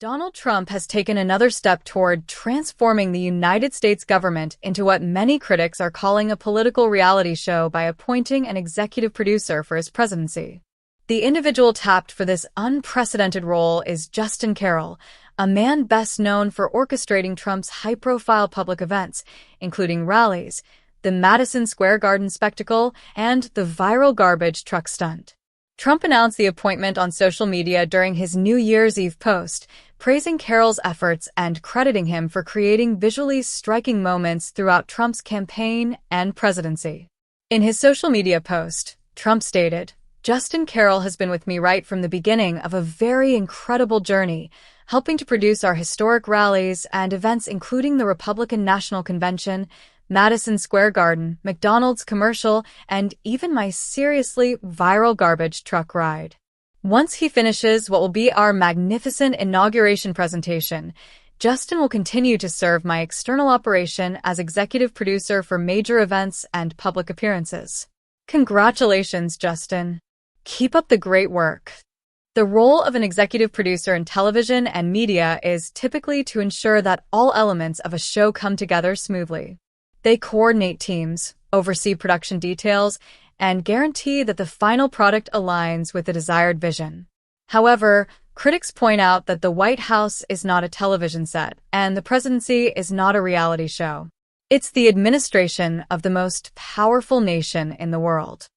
Donald Trump has taken another step toward transforming the United States government into what many critics are calling a political reality show by appointing an executive producer for his presidency. The individual tapped for this unprecedented role is Justin Carroll, a man best known for orchestrating Trump's high-profile public events, including rallies, the Madison Square Garden spectacle, and the viral garbage truck stunt. Trump announced the appointment on social media during his New Year's Eve post, praising Carroll's efforts and crediting him for creating visually striking moments throughout Trump's campaign and presidency. In his social media post, Trump stated, "Justin Carroll has been with me right from the beginning of a very incredible journey, helping to produce our historic rallies and events including the Republican National Convention, Madison Square Garden, McDonald's commercial, and even my seriously viral garbage truck ride." Once he finishes what will be our magnificent inauguration presentation, Justin will continue to serve my external operation as executive producer for major events and public appearances. Congratulations, Justin. Keep up the great work. The role of an executive producer in television and media is typically to ensure that all elements of a show come together smoothly. They coordinate teams, oversee production details, and guarantee that the final product aligns with the desired vision. However, critics point out that the White House is not a television set, and the presidency is not a reality show. It's the administration of the most powerful nation in the world.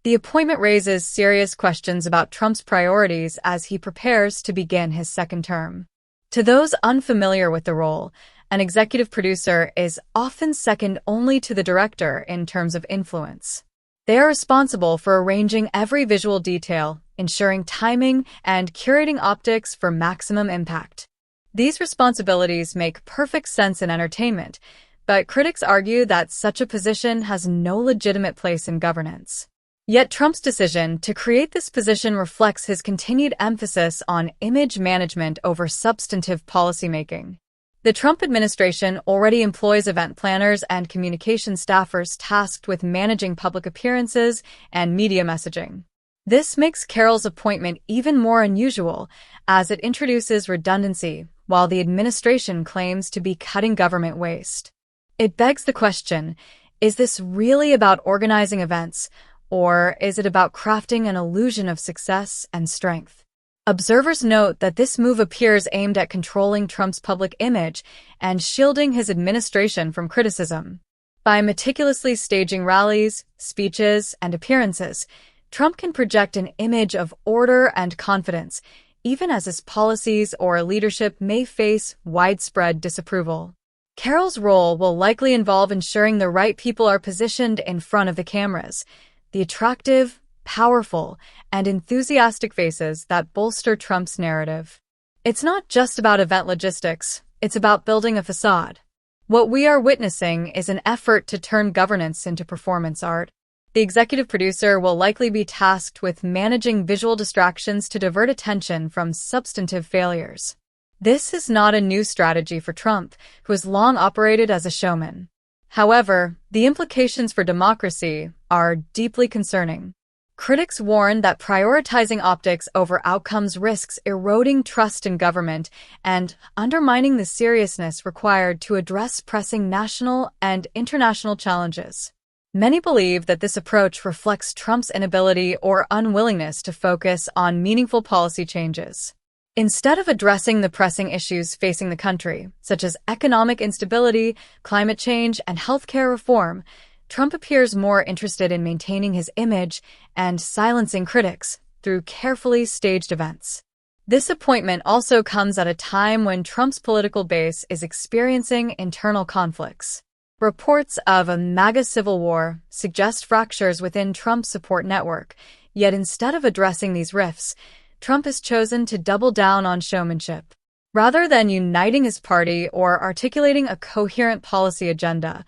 The appointment raises serious questions about Trump's priorities as he prepares to begin his second term. To those unfamiliar with the role, an executive producer is often second only to the director in terms of influence. They are responsible for arranging every visual detail, ensuring timing, and curating optics for maximum impact. These responsibilities make perfect sense in entertainment, but critics argue that such a position has no legitimate place in governance. Yet Trump's decision to create this position reflects his continued emphasis on image management over substantive policymaking. The Trump administration already employs event planners and communication staffers tasked with managing public appearances and media messaging. This makes Carroll's appointment even more unusual, as it introduces redundancy while the administration claims to be cutting government waste. It begs the question, is this really about organizing events, or is it about crafting an illusion of success and strength? Observers note that this move appears aimed at controlling Trump's public image and shielding his administration from criticism. By meticulously staging rallies, speeches, and appearances, Trump can project an image of order and confidence, even as his policies or leadership may face widespread disapproval. Carroll's role will likely involve ensuring the right people are positioned in front of the cameras, the attractive, powerful, and enthusiastic faces that bolster Trump's narrative. It's not just about event logistics, it's about building a facade. What we are witnessing is an effort to turn governance into performance art. The executive producer will likely be tasked with managing visual distractions to divert attention from substantive failures. This is not a new strategy for Trump, who has long operated as a showman. However, the implications for democracy are deeply concerning. Critics warn that prioritizing optics over outcomes risks eroding trust in government and undermining the seriousness required to address pressing national and international challenges. Many believe that this approach reflects Trump's inability or unwillingness to focus on meaningful policy changes. Instead of addressing the pressing issues facing the country, such as economic instability, climate change, and healthcare reform, Trump appears more interested in maintaining his image and silencing critics through carefully staged events. This appointment also comes at a time when Trump's political base is experiencing internal conflicts. Reports of a MAGA civil war suggest fractures within Trump's support network, yet instead of addressing these rifts, Trump has chosen to double down on showmanship. Rather than uniting his party or articulating a coherent policy agenda,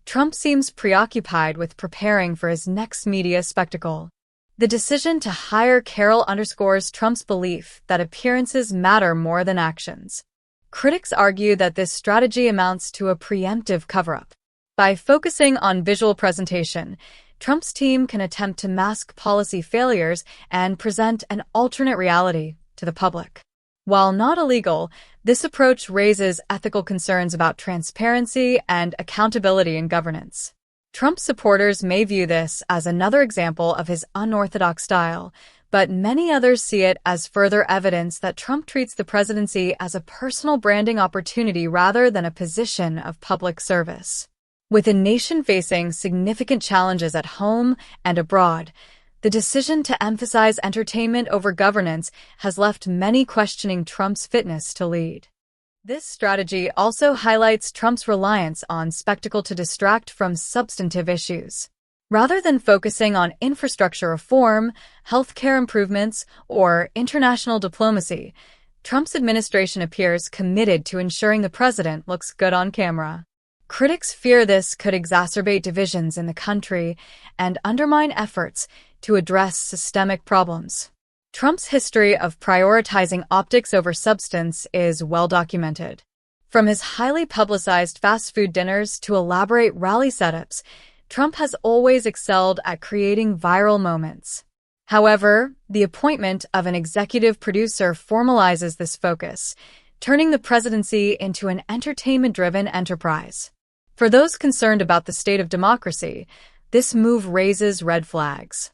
Trump seems preoccupied with preparing for his next media spectacle. The decision to hire Carroll underscores Trump's belief that appearances matter more than actions. Critics argue that this strategy amounts to a preemptive cover-up. By focusing on visual presentation, Trump's team can attempt to mask policy failures and present an alternate reality to the public. While not illegal, this approach raises ethical concerns about transparency and accountability in governance. Trump supporters may view this as another example of his unorthodox style, but many others see it as further evidence that Trump treats the presidency as a personal branding opportunity rather than a position of public service. With a nation facing significant challenges at home and abroad, the decision to emphasize entertainment over governance has left many questioning Trump's fitness to lead. This strategy also highlights Trump's reliance on spectacle to distract from substantive issues. Rather than focusing on infrastructure reform, healthcare improvements, or international diplomacy, Trump's administration appears committed to ensuring the president looks good on camera. Critics fear this could exacerbate divisions in the country and undermine efforts to address systemic problems. Trump's history of prioritizing optics over substance is well documented. From his highly publicized fast food dinners to elaborate rally setups, Trump has always excelled at creating viral moments. However, the appointment of an executive producer formalizes this focus, turning the presidency into an entertainment-driven enterprise. For those concerned about the state of democracy, this move raises red flags.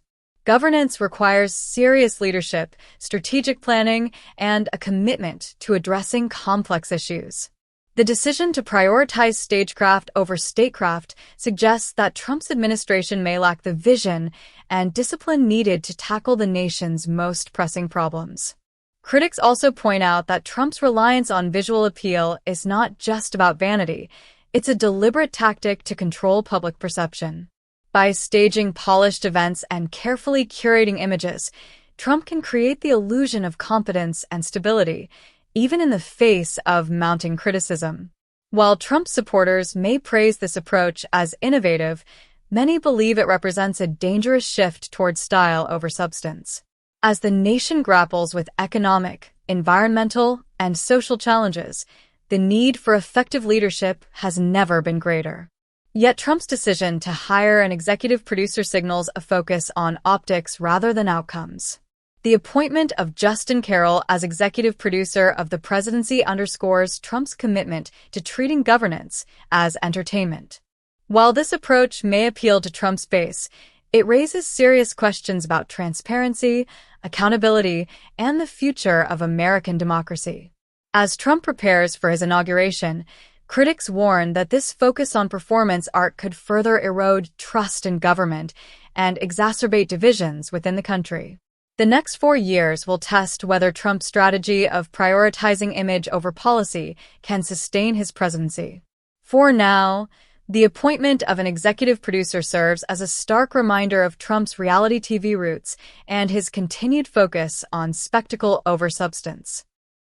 Governance requires serious leadership, strategic planning, and a commitment to addressing complex issues. The decision to prioritize stagecraft over statecraft suggests that Trump's administration may lack the vision and discipline needed to tackle the nation's most pressing problems. Critics also point out that Trump's reliance on visual appeal is not just about vanity, it's a deliberate tactic to control public perception. By staging polished events and carefully curating images, Trump can create the illusion of competence and stability, even in the face of mounting criticism. While Trump supporters may praise this approach as innovative, many believe it represents a dangerous shift towards style over substance. As the nation grapples with economic, environmental, and social challenges, the need for effective leadership has never been greater. Yet Trump's decision to hire an executive producer signals a focus on optics rather than outcomes. The appointment of Justin Carroll as executive producer of the presidency underscores Trump's commitment to treating governance as entertainment. While this approach may appeal to Trump's base, it raises serious questions about transparency, accountability, and the future of American democracy. As Trump prepares for his inauguration, critics warn that this focus on performance art could further erode trust in government and exacerbate divisions within the country. The next 4 years will test whether Trump's strategy of prioritizing image over policy can sustain his presidency. For now, the appointment of an executive producer serves as a stark reminder of Trump's reality TV roots and his continued focus on spectacle over substance.